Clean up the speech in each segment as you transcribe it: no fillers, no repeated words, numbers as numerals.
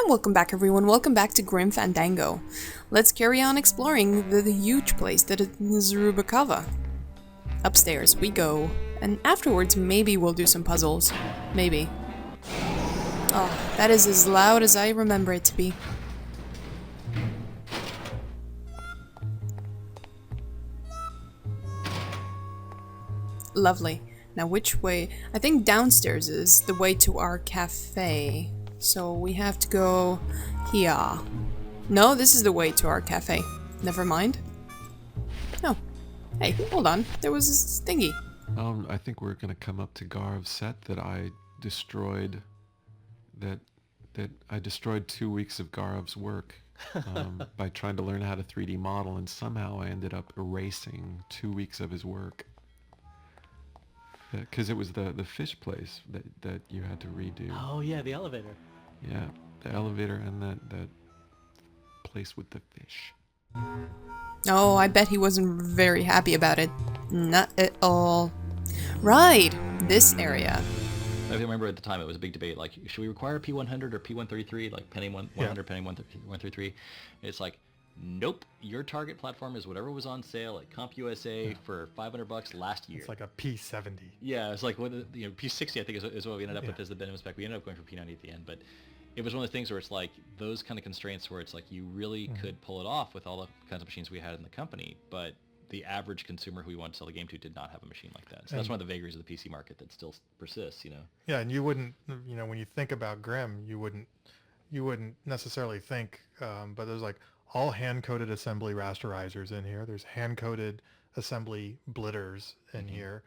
And welcome back everyone, welcome back to Grim Fandango. Let's carry on exploring the huge place that is Rubikava. Upstairs we go, and afterwards maybe we'll do some puzzles. Maybe. Oh, that is as loud as I remember it to be. Lovely. Now which way? I think downstairs is the way to our cafe. So we have to go here. No, this is the way to our cafe. Never mind. Oh. Hey, hold on. There was this thingy. I think we're gonna come up to Garv's set that I destroyed. That I destroyed 2 weeks of Garv's work by trying to learn how to 3D model, and somehow I ended up erasing 2 weeks of his work. Because it was the fish place that you had to redo. Oh yeah, the elevator. Yeah, the elevator and that place with the fish. Oh, I bet he wasn't very happy about it. Not at all. Right, this area. I remember at the time it was a big debate, like, should we require P100 or P133, like penny 100, penny 133? It's like, nope, your target platform is whatever was on sale at CompUSA for $500 last year. It's like a P70. Yeah, it's like, P60 I think is what we ended up with as the minimum spec. We ended up going for P90 at the end, but it was one of the things where it's like those kind of constraints where it's like you really could pull it off with all the kinds of machines we had in the company, but the average consumer who we wanted to sell the game to did not have a machine like that. So that's one of the vagaries of the PC market that still persists, Yeah, and you wouldn't, when you think about Grim, you wouldn't necessarily think, but there's like all hand-coded assembly rasterizers in here. There's hand-coded assembly blitters in here.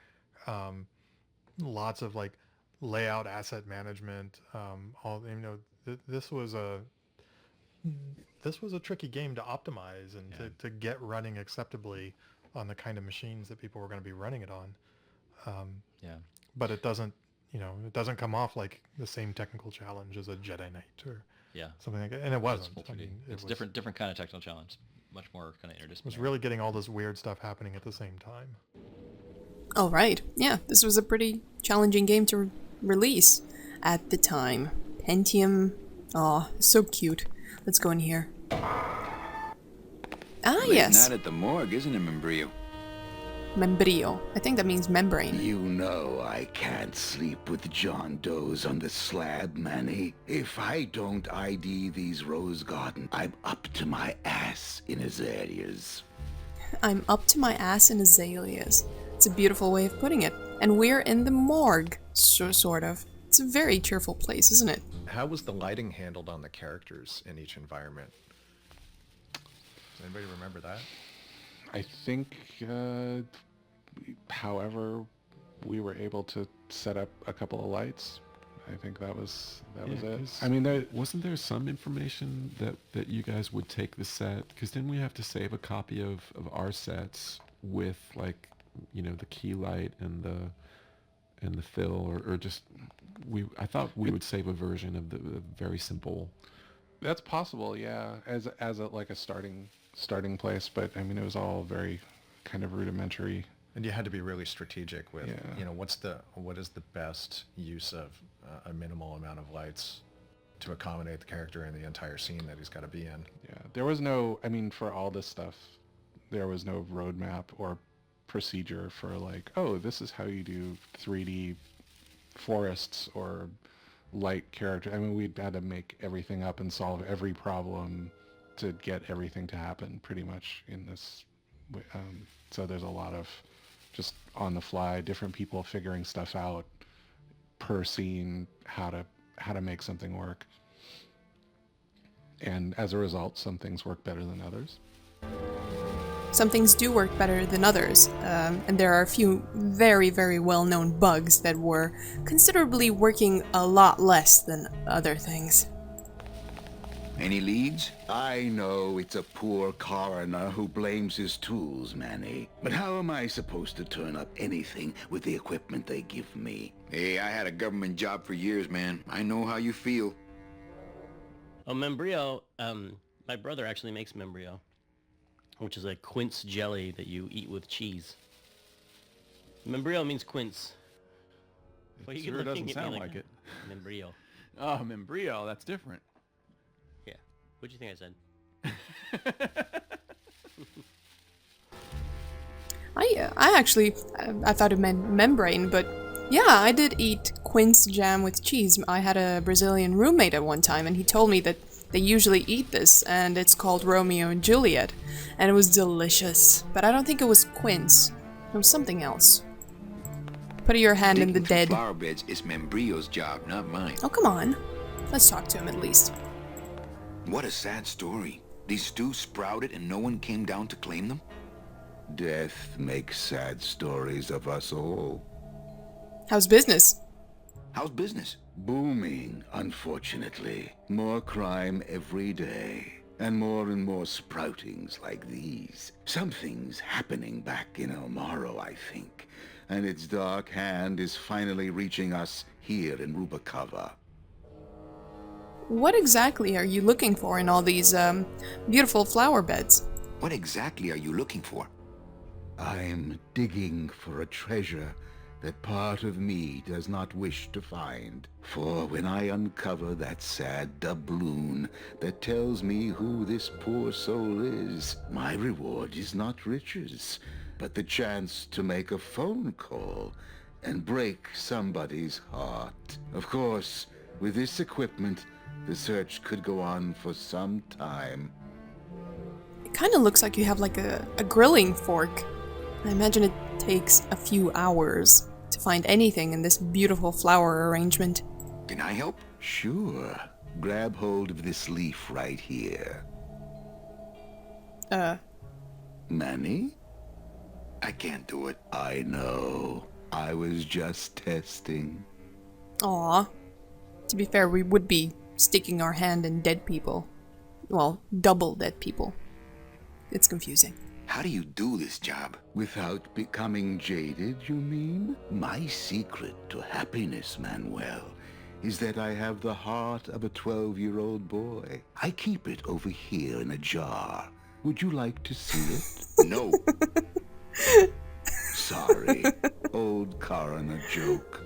Lots of like layout asset management. This was a tricky game to optimize and to get running acceptably on the kind of machines that people were going to be running it on. But it doesn't come off like the same technical challenge as a Jedi Knight or something like that. And it wasn't. It's different kind of technical challenge. Much more kind of interdisciplinary. It was really getting all this weird stuff happening at the same time. Oh, right. Yeah, this was a pretty challenging game to release at the time. Pentium. Aw, so cute. Let's go in here. Ah, yes. Not at the morgue, isn't it, Membrio? Membrio. I think that means membrane. You know I can't sleep with John Doe's on the slab, Manny. If I don't ID these rose gardens, I'm up to my ass in azaleas. I'm up to my ass in azaleas. It's a beautiful way of putting it. And we're in the morgue, sort of. It's a very cheerful place, isn't it? How was the lighting handled on the characters in each environment? Does anybody remember that? I think, however, we were able to set up a couple of lights. I think that was it. I mean, wasn't there some information that you guys would take the set? Because didn't we have to save a copy of our sets with, like, the key light and the fill, or just I thought we would save a version of the very simple. That's possible, yeah, as a starting place, but I mean it was all very kind of rudimentary. And you had to be really strategic with, what is the best use of a minimal amount of lights to accommodate the character in the entire scene that he's got to be in. Yeah, there was no, I mean, for all this stuff, there was no roadmap or procedure for like, oh, this is how you do 3D forests or light character. I mean, we had to make everything up and solve every problem to get everything to happen pretty much in this. So there's a lot of just on the fly, different people figuring stuff out per scene, how to make something work. And as a result, some things work better than others. Some things do work better than others, and there are a few very, very well-known bugs that were considerably working a lot less than other things. Any leads? I know it's a poor coroner who blames his tools, Manny. But how am I supposed to turn up anything with the equipment they give me? Hey, I had a government job for years, man. I know how you feel. Oh, Membrio, my brother actually makes Membrio, which is a quince jelly that you eat with cheese. Membrio means quince. Well, sure doesn't sound like it. Membrio. Oh, Membrio, that's different. What do you think I said? I thought it meant membrane, but yeah, I did eat quince jam with cheese. I had a Brazilian roommate at one time, and he told me that they usually eat this, and it's called Romeo and Juliet, and it was delicious. But I don't think it was quince. It was something else. Put your hand in the dead. Flower beds is Membrio's job, not mine. Oh, come on. Let's talk to him at least. What a sad story. These stews sprouted and no one came down to claim them? Death makes sad stories of us all. How's business? How's business? Booming, unfortunately. More crime every day. And more sproutings like these. Something's happening back in El Morro, I think. And its dark hand is finally reaching us here in Rubacava. What exactly are you looking for in all these, beautiful flower beds? What exactly are you looking for? I'm digging for a treasure that part of me does not wish to find. For when I uncover that sad doubloon that tells me who this poor soul is, my reward is not riches, but the chance to make a phone call and break somebody's heart. Of course, with this equipment, the search could go on for some time. It kind of looks like you have like a grilling fork. I imagine it takes a few hours to find anything in this beautiful flower arrangement. Can I help? Sure. Grab hold of this leaf right here. Manny? I can't do it. I know. I was just testing. Aw. To be fair, we would be sticking our hand in dead people. Well, double dead people. It's confusing. How do you do this job? Without becoming jaded, you mean? My secret to happiness, Manuel, is that I have the heart of a 12-year-old boy. I keep it over here in a jar. Would you like to see it? No. Sorry. Old coroner joke.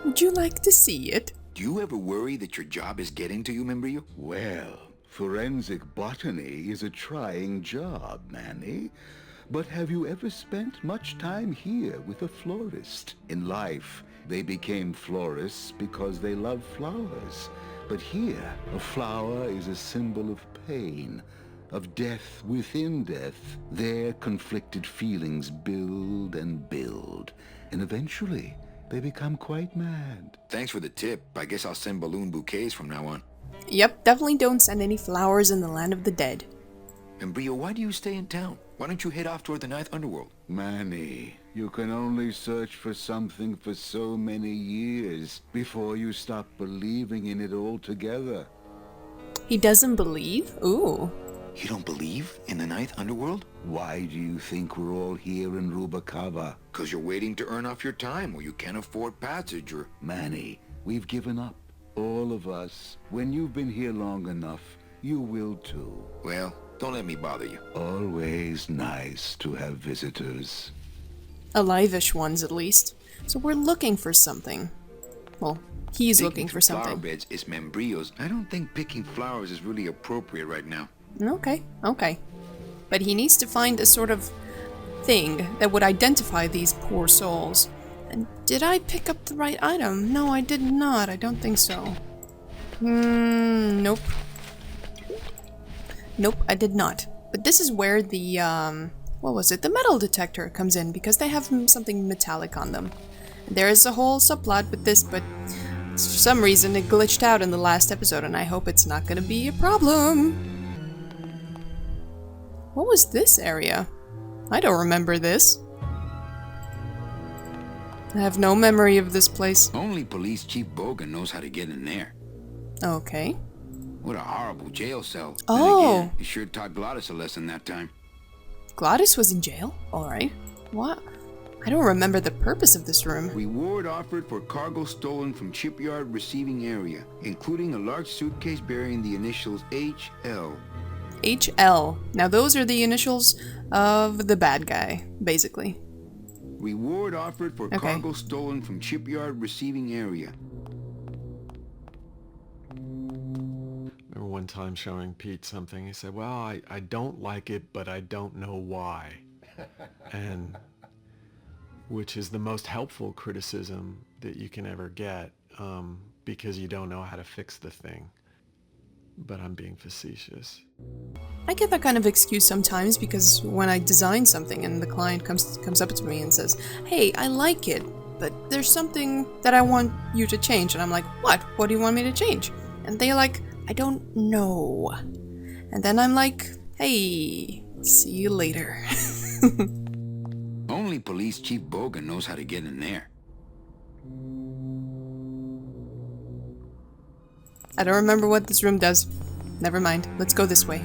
Would you like to see it? Do you ever worry that your job is getting to you, Membrio? Well, forensic botany is a trying job, Manny. But have you ever spent much time here with a florist? In life, they became florists because they love flowers. But here, a flower is a symbol of pain, of death within death. Their conflicted feelings build and build, and eventually, they become quite mad. Thanks for the tip. I guess I'll send balloon bouquets from now on. Yep, definitely don't send any flowers in the land of the dead. Membrio, why do you stay in town? Why don't you head off toward the Ninth Underworld? Manny, you can only search for something for so many years before you stop believing in it altogether. He doesn't believe? Ooh. You don't believe in the Ninth Underworld? Why do you think we're all here in Rubacava? 'Cause you're waiting to earn off your time, or you can't afford passage, or... Manny, we've given up. All of us. When you've been here long enough, you will too. Well, don't let me bother you. Always nice to have visitors. Alive-ish ones, at least. So we're looking for something. Well, he's Digging looking for through flower something. beds is Membrio's. I don't think picking flowers is really appropriate right now. Okay, okay. But he needs to find a sort of thing that would identify these poor souls. And did I pick up the right item? No, I did not. I don't think so. Nope. Nope, I did not. But this is where the, what was it? The metal detector comes in, because they have something metallic on them. There is a whole subplot with this, but for some reason it glitched out in the last episode, and I hope it's not gonna be a problem. What was this area? I don't remember this. I have no memory of this place. Only Police Chief Bogan knows how to get in there. Okay. What a horrible jail cell. Oh. Then again, he sure taught Glotus a lesson that time. Glotus was in jail? Alright. What? I don't remember the purpose of this room. Reward offered for cargo stolen from shipyard receiving area, including a large suitcase bearing the initials HL. HL. Now those are the initials of the bad guy, basically. Reward offered for cargo stolen from shipyard receiving area. Remember one time showing Pete something. He said, well, I don't like it, but I don't know why. And which is the most helpful criticism that you can ever get, because you don't know how to fix the thing. But I'm being facetious. I get that kind of excuse sometimes because when I design something and the client comes up to me and says, hey, I like it, but there's something that I want you to change. And I'm like, what? What do you want me to change? And they're like, I don't know. And then I'm like, hey, see you later. Only Police Chief Bogan knows how to get in there. I don't remember what this room does. Never mind, let's go this way.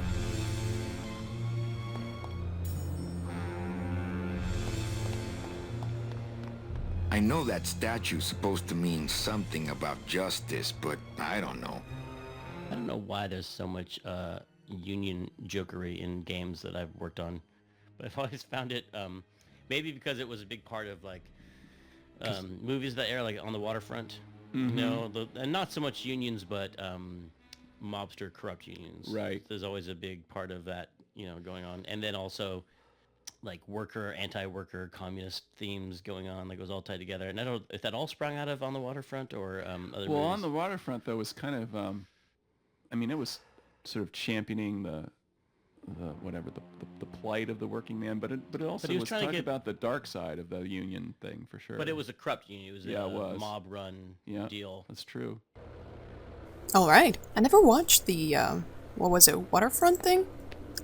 I know that statue's supposed to mean something about justice, but I don't know. I don't know why there's so much union jokery in games that I've worked on, but I've always found it, maybe because it was a big part of like movies that air like on the waterfront. Mm-hmm. You know, and not so much unions, but mobster corrupt unions. Right. There's always a big part of that, you know, going on. And then also like worker, anti-worker, communist themes going on. Like it was all tied together. And I don't know if that all sprung out of On the Waterfront or other movies. Well, On the Waterfront, though, was kind of, I mean, it was sort of championing the plight of the working man, but it also was talking about the dark side of the union thing, for sure. But it was a corrupt union. It was a mob-run deal. That's true. Alright, I never watched the, what was it, Waterfront thing?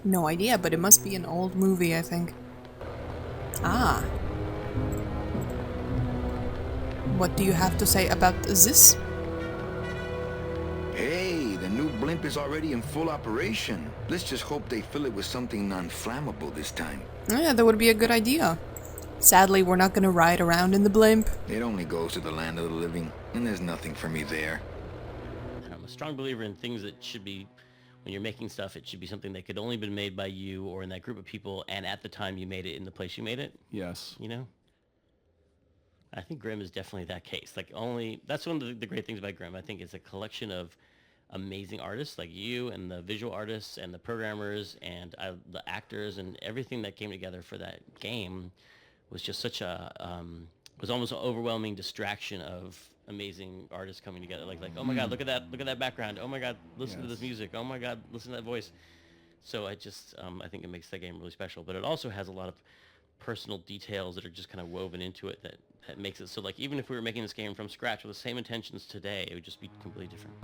No idea, but it must be an old movie, I think. Ah. What do you have to say about this? Hey, the new blimp is already in full operation. Let's just hope they fill it with something non-flammable this time. Yeah, that would be a good idea. Sadly, we're not gonna ride around in the blimp. It only goes to the land of the living, and there's nothing for me there. I'm a strong believer in things that should be, when you're making stuff, it should be something that could only been made by you or in that group of people, and at the time you made it in the place you made it. Yes. You know? I think Grimm is definitely that case. Like that's one of the great things about Grimm. I think it's a collection of amazing artists like you and the visual artists and the programmers and the actors and everything that came together for that game was just such a, was almost an overwhelming distraction of amazing artists coming together. Like, oh my God, look at that background. Oh my God, listen to this music. Oh my God, listen to that voice. So I just, I think it makes that game really special, but it also has a lot of personal details that are just kind of woven into it that makes it so like even if we were making this game from scratch with the same intentions today, it would just be completely different.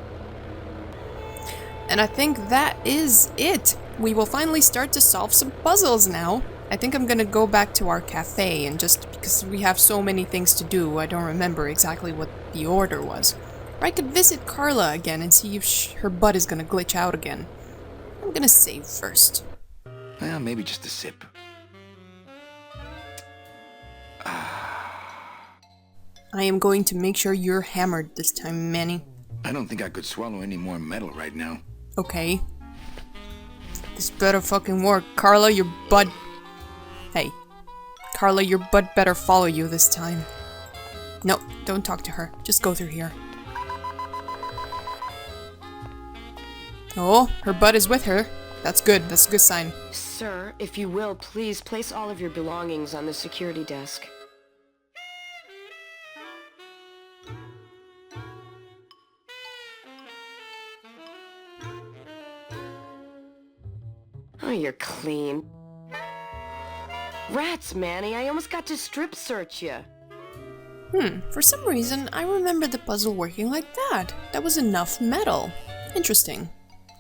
And I think that is it. We will finally start to solve some puzzles now. I think I'm gonna go back to our cafe and just because we have so many things to do, I don't remember exactly what the order was. Or I could visit Carla again and see if her butt is gonna glitch out again. I'm gonna save first. Well, maybe just a sip. I am going to make sure you're hammered this time, Manny. I don't think I could swallow any more metal right now. Okay. This better fucking work. Carla, your butt... Hey. Carla, your butt better follow you this time. No, don't talk to her. Just go through here. Oh, her butt is with her. That's good. That's a good sign. Sir, if you will, please place all of your belongings on the security desk. Oh, you're clean. Rats, Manny, I almost got to strip search you. For some reason, I remember the puzzle working like that. That was enough metal. Interesting.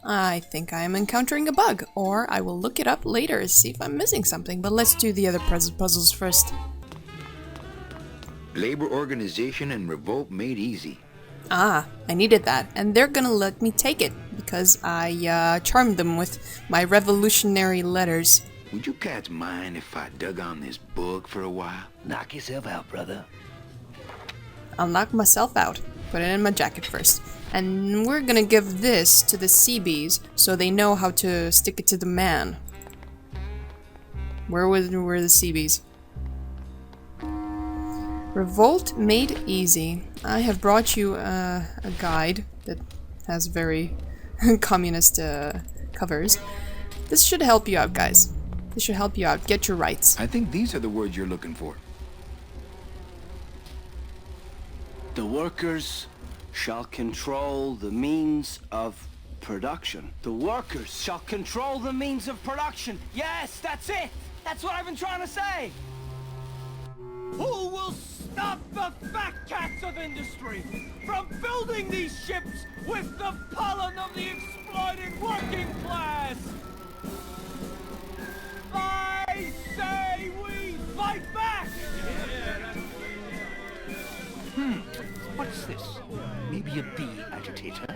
I think I am encountering a bug, or I will look it up later to see if I'm missing something, but let's do the other puzzles first. Labor organization and revolt made easy. Ah, I needed that, and they're gonna let me take it, because I charmed them with my revolutionary letters. Would you cats mind if I dug on this book for a while? Knock yourself out, brother. I'll knock myself out. Put it in my jacket first. And we're gonna give this to the CBs, so they know how to stick it to the man. Where were the CBs? Revolt made easy. I have brought you a guide that has very communist covers. This should help you out, guys. This should help you out. Get your rights. I think these are the words you're looking for. The workers shall control the means of production. The workers shall control the means of production. Yes, that's it. That's what I've been trying to say. Who will stop the fat cats of industry from building these ships with the pollen of the exploited working class? I say we fight back! What's this? Maybe a bee agitator?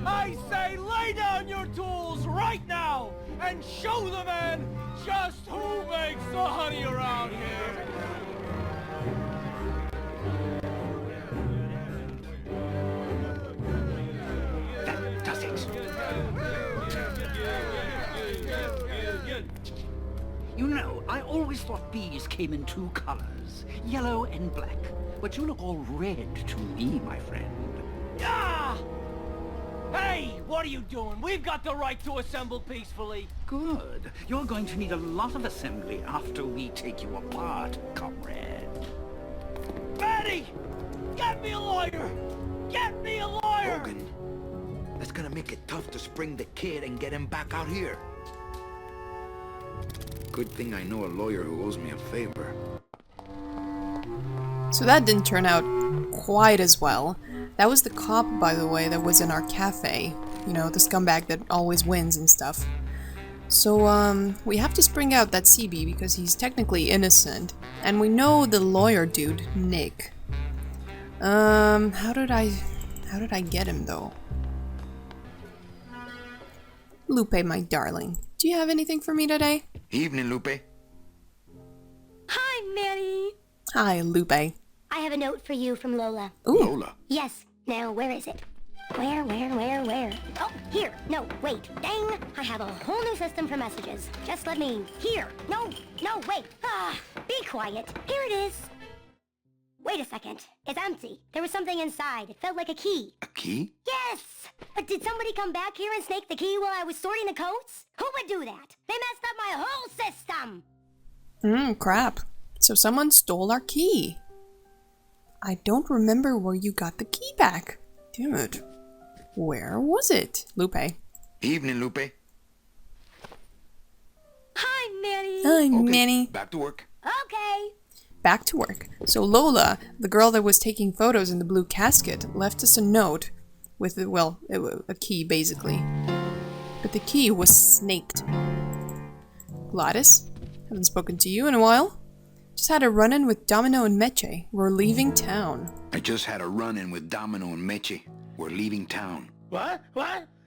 I say lay down your tools right now and show the men just who makes the honey around here! That does it. You know, I always thought bees came in two colors, yellow and black. But you look all red to me, my friend. Ah! Hey, what are you doing? We've got the right to assemble peacefully. Good. You're going to need a lot of assembly after we take you apart, comrade. Manny! Get me a lawyer! Get me a lawyer! Logan, that's gonna make it tough to spring the kid and get him back out here. Good thing I know a lawyer who owes me a favor. So that didn't turn out quite as well. That was the cop, by the way, that was in our cafe. You know, the scumbag that always wins and stuff. So, we have to spring out that CB because he's technically innocent. And we know the lawyer dude, Nick. How did I get him, though? Lupe, my darling. Do you have anything for me today? Evening, Lupe. Hi, Manny. Hi, Lupe. I have a note for you from Lola. Ooh. Lola? Yes. Now, where is it? Where? Oh, here. No, wait. Dang. I have a whole new system for messages. Just let me... Here. No, wait. Be quiet. Here it is. Wait a second. It's empty. There was something inside. It felt like a key. A key? Yes! But did somebody come back here and snake the key while I was sorting the coats? Who would do that? They messed up my whole system! Crap. So someone stole our key. I don't remember where you got the key back. Damn it. Where was it, Lupe? Evening, Lupe. Hi, Manny. Hi, Okay, Manny. back to work. Okay. Back to work. So Lola, the girl that was taking photos in the blue casket, left us a note with, well, a key basically. But the key was snaked. Glotus, haven't spoken to you in a while. Just had a run-in with Domino and Meche. We're leaving town. I just had a run-in with Domino and Meche. We're leaving town. What?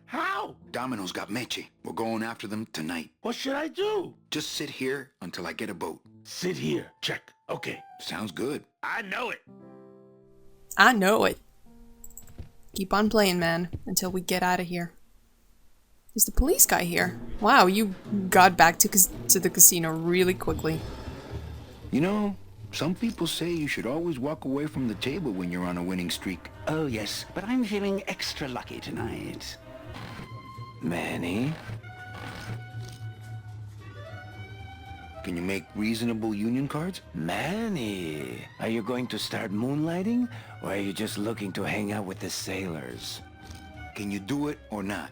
How? Domino's got Meche. We're going after them tonight. What should I do? Just sit here until I get a boat. Sit here. Check. Okay. Sounds good. I know it. I know it. Keep on playing, man, until we get out of here. Is the police guy here? Wow, you got back to the casino really quickly. You know, some people say you should always walk away from the table when you're on a winning streak. Oh, yes, but I'm feeling extra lucky tonight. Manny? Can you make reasonable union cards? Manny, are you going to start moonlighting, or are you just looking to hang out with the sailors? Can you do it or not?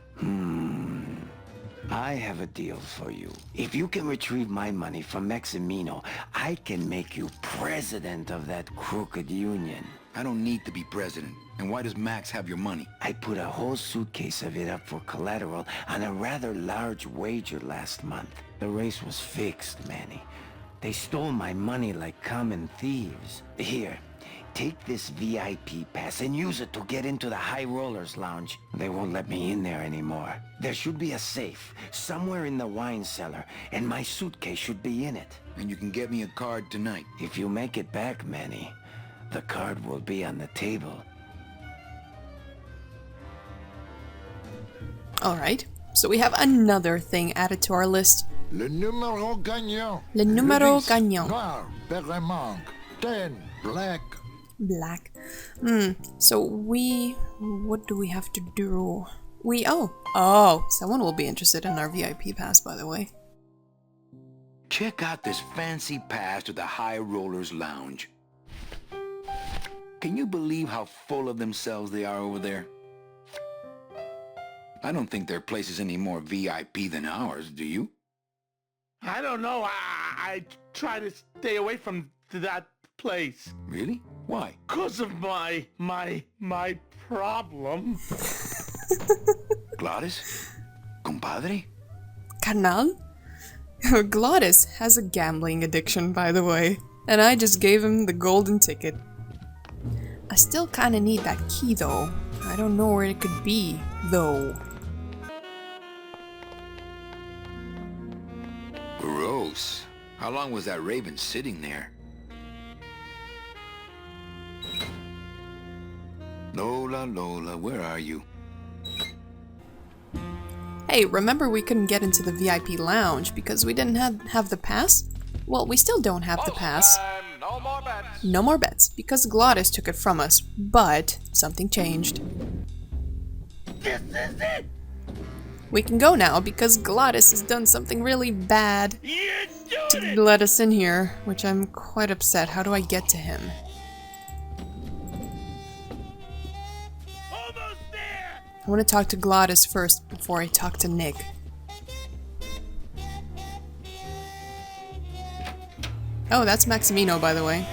I have a deal for you. If you can retrieve my money from Maximino, I can make you president of that crooked union. I don't need to be president. And why does Max have your money? I put a whole suitcase of it up for collateral on a rather large wager last month. The race was fixed, Manny. They stole my money like common thieves. Here, take this VIP pass and use it to get into the High Rollers Lounge. They won't let me in there anymore. There should be a safe somewhere in the wine cellar, and my suitcase should be in it. And you can get me a card tonight. If you make it back, Manny, the card will be on the table. Alright, so we have another thing added to our list. Le numéro gagnant. Le numéro gagnant. Noir, Berremanque. 10, black. Black. So what do we have to do? Oh, someone will be interested in our VIP pass, by the way. Check out this fancy pass to the High Rollers Lounge. Can you believe how full of themselves they are over there? I don't think their place is any more VIP than ours, do you? I don't know. I try to stay away from that place. Really? Why? 'Cause of my problem. Glotus? Compadre? Carnal? Glotus has a gambling addiction, by the way, and I just gave him the golden ticket. I still kinda need that key, though. I don't know where it could be, though. Gross. How long was that raven sitting there? Lola, Lola, where are you? Hey, remember we couldn't get into the VIP lounge because we didn't have the pass? Well, we still don't have the pass. No more bets. No more bets, because Glotus took it from us, but something changed. This is it. We can go now because Glotus has done something really bad to let us in here, which I'm quite upset. How do I get to him? I want to talk to Glotus first before I talk to Nick. Oh, that's Maximino, by the way.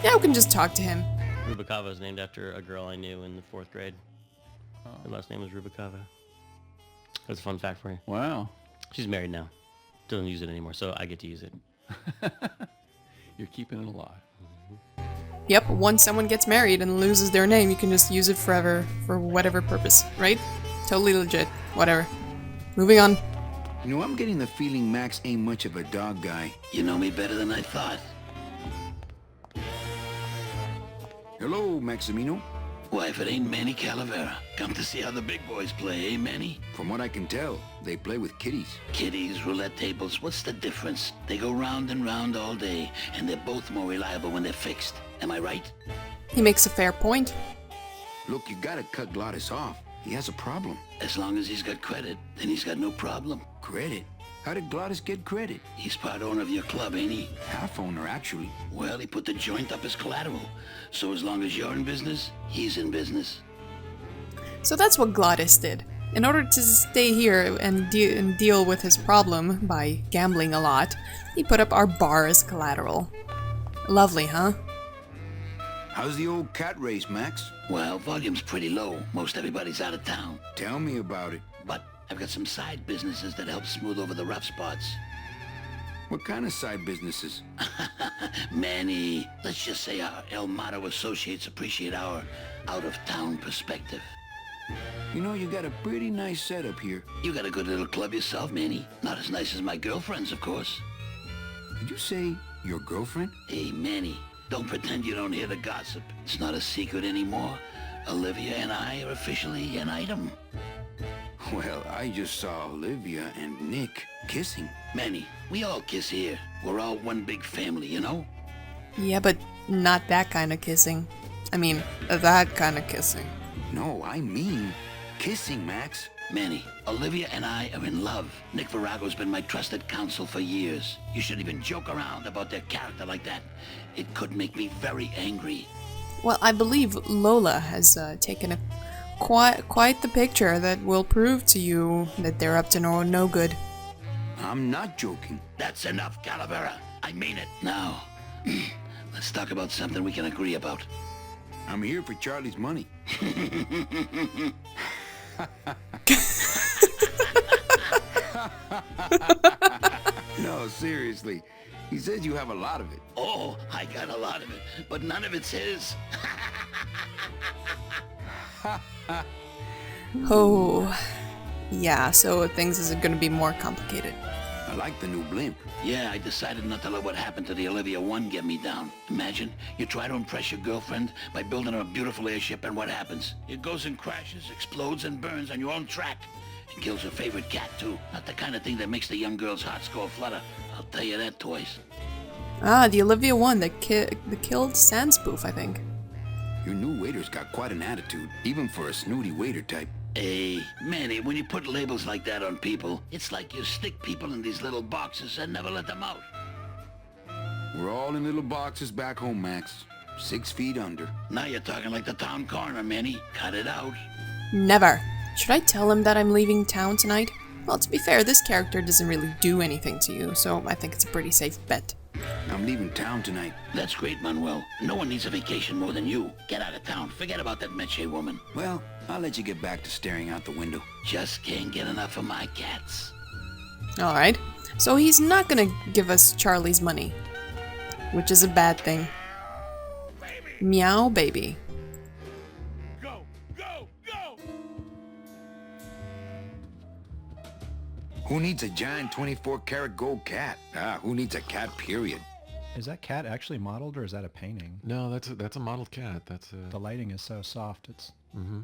Yeah, we can just talk to him. Rubicava is named after a girl I knew in the 4th grade. Her last name was Rubicava. That's a fun fact for you. Wow. She's married now. Doesn't use it anymore, so I get to use it. You're keeping it alive. Yep, once someone gets married and loses their name, you can just use it forever, for whatever purpose, right? Totally legit. Whatever. Moving on. You know, I'm getting the feeling Max ain't much of a dog guy. You know me better than I thought. Hello, Maximino. Why, if it ain't Manny Calavera, come to see how the big boys play, eh, Manny? From what I can tell, they play with kitties. Kitties, roulette tables, what's the difference? They go round and round all day, and they're both more reliable when they're fixed. Am I right? He makes a fair point. Look, you gotta cut Glotus off. He has a problem. As long as he's got credit, then he's got no problem. Credit? How did Glotus get credit? He's part owner of your club, ain't he? Half owner, actually. Well, he put the joint up as collateral. So as long as you're in business, he's in business. So that's what Glotus did. In order to stay here and deal with his problem by gambling a lot, he put up our bar as collateral. Lovely, huh? How's the old cat race, Max? Well, volume's pretty low. Most everybody's out of town. Tell me about it. But I've got some side businesses that help smooth over the rough spots. What kind of side businesses? Manny, let's just say our El Mato associates appreciate our out-of-town perspective. You know, you got a pretty nice setup here. You got a good little club yourself, Manny. Not as nice as my girlfriend's, of course. Did you say your girlfriend? Hey, Manny, don't pretend you don't hear the gossip. It's not a secret anymore. Olivia and I are officially an item. Well, I just saw Olivia and Nick kissing. Manny, we all kiss here. We're all one big family, you know? Yeah, but not that kind of kissing. I mean, that kind of kissing. No, I mean kissing, Max. Manny, Olivia and I are in love. Nick Virago's been my trusted counsel for years. You shouldn't even joke around about their character like that. It could make me very angry. Well, I believe Lola has taken quite the picture that will prove to you that they're up to no good. I'm not joking. That's enough, Calavera. I mean it. Now, let's talk about something we can agree about. I'm here for Charlie's money. No, seriously. He says you have a lot of it. Oh, I got a lot of it, but none of it's his. Oh, yeah, so things are going to be more complicated. I like the new blimp. Yeah, I decided not to let what happened to the Olivia 1 get me down. Imagine, you try to impress your girlfriend by building her a beautiful airship, and what happens? It goes and crashes, explodes, and burns on your own track. And kills her favorite cat, too. Not the kind of thing that makes the young girl's hearts go flutter. I'll tell you that, toys. Ah, the Olivia 1 that killed Sandspoof, I think. Your new waiter's got quite an attitude, even for a snooty waiter type. Hey, Manny, when you put labels like that on people, it's like you stick people in these little boxes and never let them out. We're all in little boxes back home, Max. 6 feet under. Now you're talking like the town coroner, Manny. Cut it out. Never. Should I tell him that I'm leaving town tonight? Well, to be fair, this character doesn't really do anything to you, so I think it's a pretty safe bet. I'm leaving town tonight. That's great, Manuel. No one needs a vacation more than you. Get out of town. Forget about that Meche woman. Well, I'll let you get back to staring out the window. Just can't get enough of my cats. Alright, so he's not gonna give us Charlie's money, which is a bad thing. Meow baby. Who needs a giant 24-karat gold cat? Who needs a cat, period? Is that cat actually modeled, or is that a painting? No, that's a modeled cat. That's a... The lighting is so soft. It's... Mm-hmm.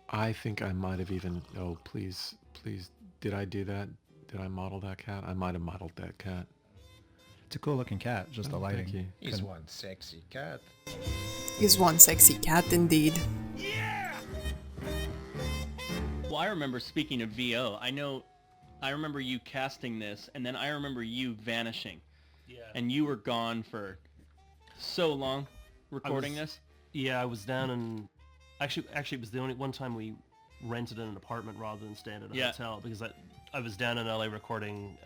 I think I might have even... Oh, please, did I do that? Did I model that cat? I might have modeled that cat. It's a cool-looking cat, just the lighting. Thank you. He's one sexy cat. He's one sexy cat indeed. Well, I remember, speaking of VO, I remember you casting this, and then I remember you vanishing. Yeah. And you were gone for so long recording this. Yeah, I was down in... Actually, it was the only one time we rented an apartment rather than staying at a hotel, because I was down in LA recording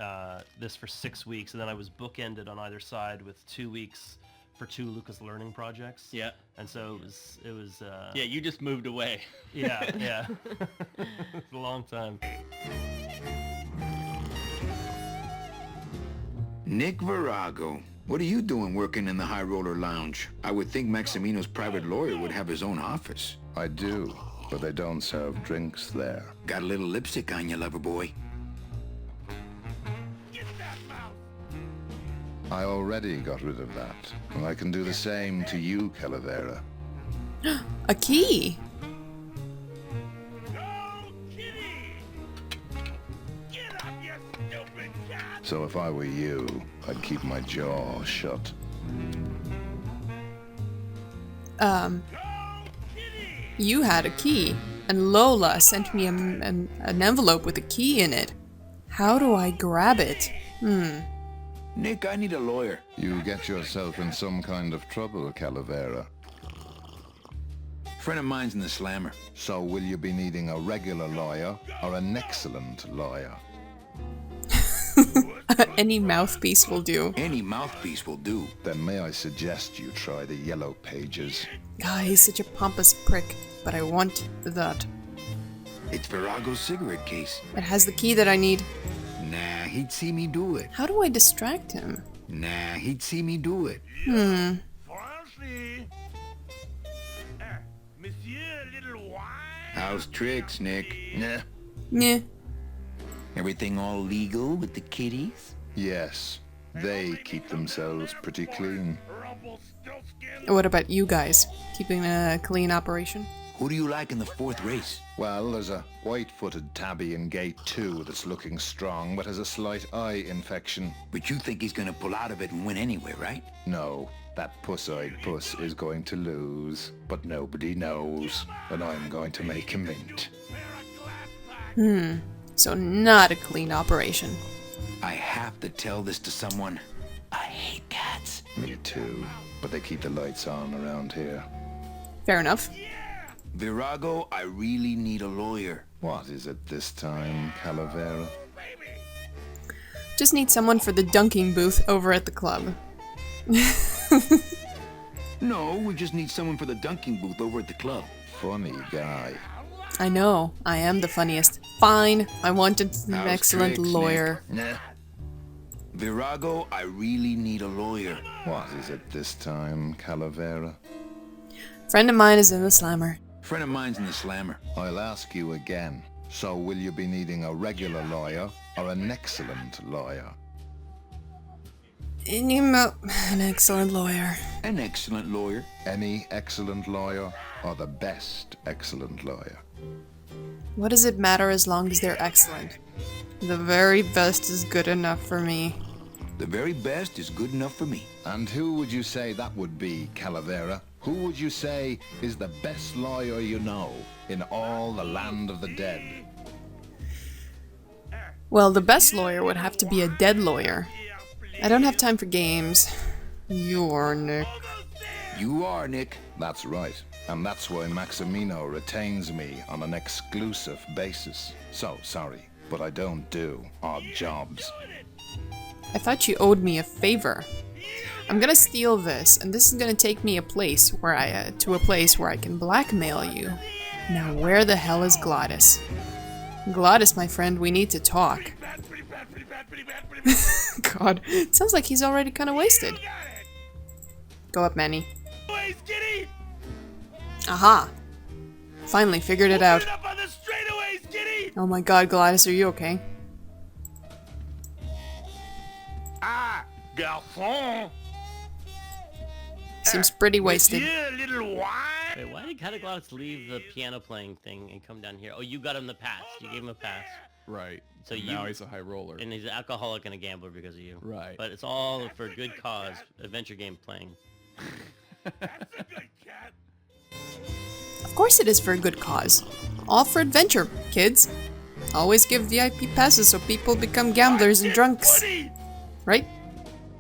this for 6 weeks, and then I was bookended on either side with 2 weeks for 2 Lucas Learning projects. Yeah. And so it was yeah, you just moved away. Yeah. It's a long time. Nick Virago. What are you doing working in the High Roller Lounge? I would think Maximino's private lawyer would have his own office. I do, but they don't serve drinks there. Got a little lipstick on you, lover boy. I already got rid of that, and I can do the same to you, Calavera. A key! So if I were you, I'd keep my jaw shut. You had a key, and Lola sent me an envelope with a key in it. How do I grab it? Nick, I need a lawyer. You get yourself in some kind of trouble, Calavera. Friend of mine's in the slammer. So will you be needing a regular lawyer or an excellent lawyer? Any mouthpiece will do. Any mouthpiece will do. Then may I suggest you try the Yellow Pages? God, he's such a pompous prick, but I want that. It's Virago's cigarette case. It has the key that I need. Nah, he'd see me do it. How do I distract him? Nah, he'd see me do it. How's tricks, Nick? Nah. Everything all legal with the kitties? Yes, they keep themselves pretty clean. What about you guys? Keeping a clean operation? Who do you like in the 4th race? Well, there's a white-footed tabby in gate 2 that's looking strong, but has a slight eye infection. But you think he's gonna pull out of it and win anyway, right? No, that puss-eyed puss is going to lose, but nobody knows, and I'm going to make him mint. So not a clean operation. I have to tell this to someone. I hate cats. Me too, but they keep the lights on around here. Fair enough. Virago, I really need a lawyer. What is it this time, Calavera? Just need someone for the dunking booth over at the club. No, we just need someone for the dunking booth over at the club. Funny guy. I know, I am the funniest. Fine, I wanted an How's excellent tricks, lawyer. Nick? Nah. Virago, I really need a lawyer. What is it this time, Calavera? Friend of mine is in the slammer. Friend of mine's in the slammer. I'll ask you again. So will you be needing a regular lawyer or an excellent lawyer? An excellent lawyer. An excellent lawyer. Any excellent lawyer or the best excellent lawyer? What does it matter as long as they're excellent? The very best is good enough for me. The very best is good enough for me. And who would you say that would be, Calavera? Who would you say is the best lawyer you know in all the land of the dead? Well, the best lawyer would have to be a dead lawyer. I don't have time for games. You're Nick. You are, Nick. That's right. And that's why Maximino retains me on an exclusive basis. So, sorry, but I don't do odd jobs. I thought you owed me a favor. I'm gonna steal this, and this is gonna take me to a place where I can blackmail you. Now, where the hell is Glotus? Glotus, my friend, we need to talk. God, it sounds like he's already kind of wasted. Go up, Manny. Aha! Finally figured it out. Oh my god, Glotus, are you okay? Ah, garçon! Seems pretty wasted. Wait, why did Cataglotus leave the piano playing thing and come down here? Oh, you got him the pass. You gave him a pass. Right. So now he's a high roller. And he's an alcoholic and a gambler because of you. Right. But it's all for a good cause. Adventure game playing. Of course it is for a good cause. All for adventure, kids. Always give VIP passes so people become gamblers and drunks. Right?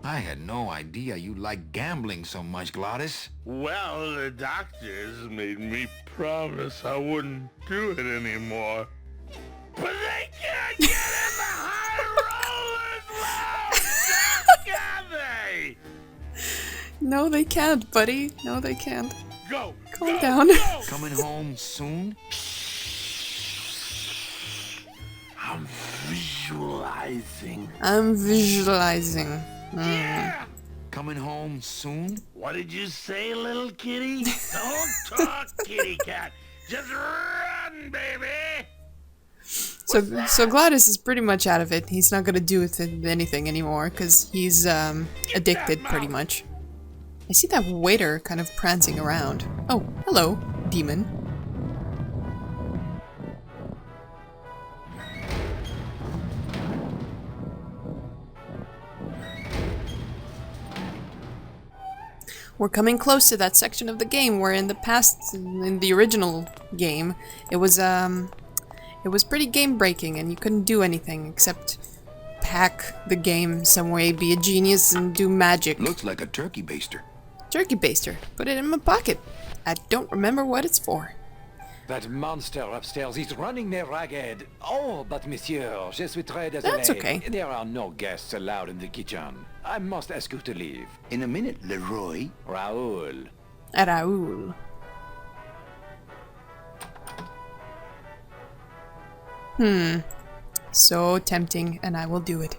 I had no idea you liked gambling so much, Glotus. Well, the doctors made me promise I wouldn't do it anymore. But they can't get in the high rollers, Lou! Can they? No, they can't, buddy. No, they can't. Go! Calm down. Coming home soon? I'm visualizing. I'm visualizing. Yeah! Coming home soon? What did you say, little kitty? Don't talk, kitty cat. Just run, baby! So Glotus is pretty much out of it. He's not gonna do it anything anymore, because he's addicted, pretty much. I see that waiter kind of prancing around. Oh, hello, demon. We're coming close to that section of the game where in the past, in the original game, it was pretty game-breaking and you couldn't do anything except hack the game some way, be a genius and do magic. Looks like a turkey baster. Turkey baster. Put it in my pocket. I don't remember what it's for. That monster upstairs is running me ragged. Oh, but monsieur, je suis très désolé. That's okay. There are no guests allowed in the kitchen. I must ask you to leave. In a minute, Leroy. Raoul. Raoul. So tempting, and I will do it.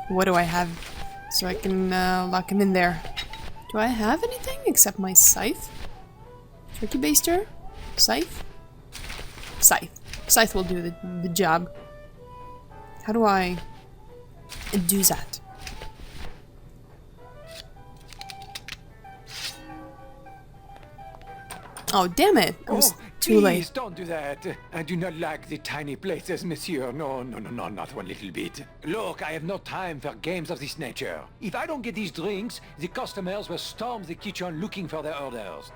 What do I have so I can lock him in there? Do I have anything except my scythe? Turkey baster? Scythe? Scythe. Scythe will do the job. How do I do that? Oh, damn it! I was too late. Please don't do that. I do not like the tiny places, monsieur. No, not one little bit. Look, I have no time for games of this nature. If I don't get these drinks, the customers will storm the kitchen looking for their orders.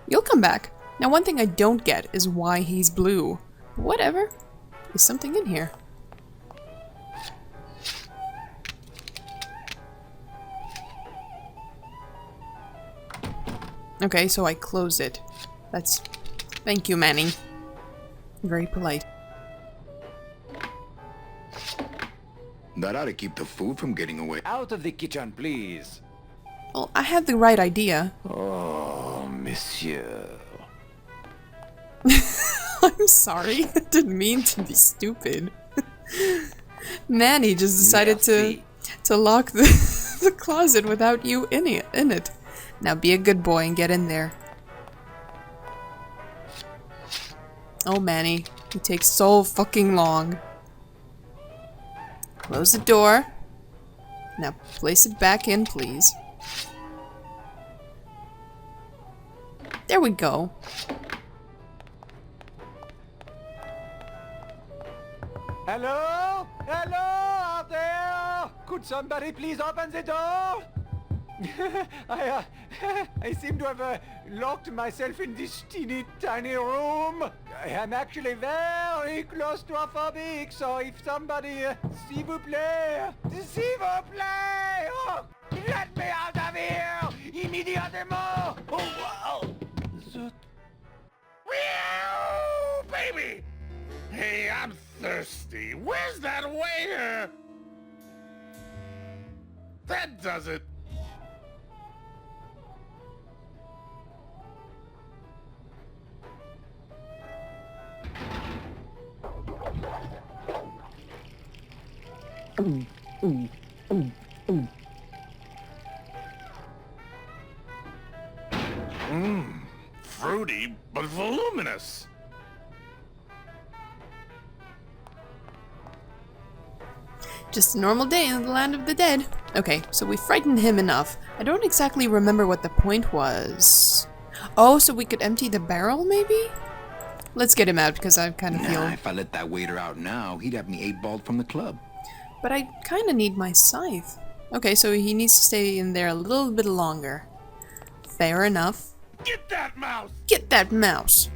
You'll come back. Now, one thing I don't get is why he's blue. Whatever. There's something in here. Okay, so I closed it. That's... Thank you, Manny. Very polite. That ought to keep the food from getting away. Out of the kitchen, please. Well, I had the right idea. Oh, monsieur. I'm sorry. I didn't mean to be stupid. Manny just decided to lock the closet without you in it. Now be a good boy and get in there. Oh, Manny, you take so fucking long. Close the door. Now place it back in, please. There we go. Hello? Hello out there? Could somebody please open the door? I seem to have locked myself in this teeny tiny room. I am actually very claustrophobic, so if somebody, s'il vous plaît, oh, let me out of here, immédiatement. Oh, wow. Meow, baby! Hey, I'm thirsty. Where's that waiter? That does it. Fruity, but voluminous. Just a normal day in the land of the dead. Okay, so we frightened him enough. I don't exactly remember what the point was. Oh, so we could empty the barrel, maybe? Let's get him out, because I kind of feel... if I let that waiter out now, he'd have me 8-balled from the club. But I kind of need my scythe. Okay, so he needs to stay in there a little bit longer. Fair enough. Get that mouse! Get that mouse!